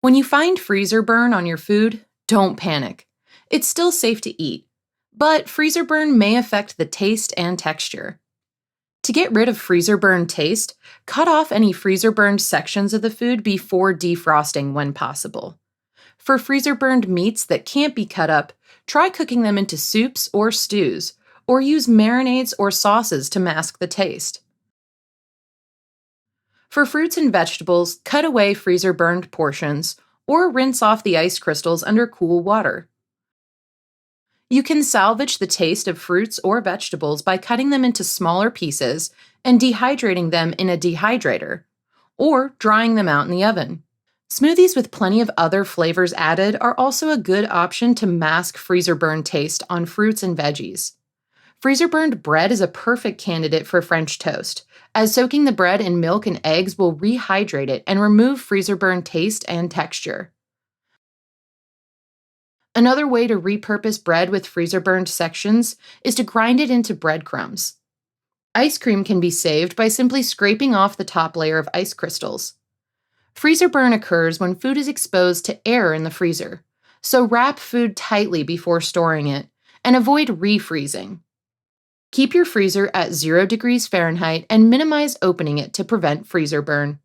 When you find freezer burn on your food, don't panic. It's still safe to eat, but freezer burn may affect the taste and texture. To get rid of freezer burn taste, cut off any freezer burned sections of the food before defrosting when possible. For freezer burned meats that can't be cut up, try cooking them into soups or stews, or use marinades or sauces to mask the taste. For fruits and vegetables, cut away freezer burned portions or rinse off the ice crystals under cool water. You can salvage the taste of fruits or vegetables by cutting them into smaller pieces and dehydrating them in a dehydrator, or drying them out in the oven. Smoothies with plenty of other flavors added are also a good option to mask freezer burned taste on fruits and veggies. Freezer burned bread is a perfect candidate for French toast, as soaking the bread in milk and eggs will rehydrate it and remove freezer burned taste and texture. Another way to repurpose bread with freezer burned sections is to grind it into breadcrumbs. Ice cream can be saved by simply scraping off the top layer of ice crystals. Freezer burn occurs when food is exposed to air in the freezer, so wrap food tightly before storing it and avoid refreezing. Keep your freezer at 0 degrees Fahrenheit and minimize opening it to prevent freezer burn.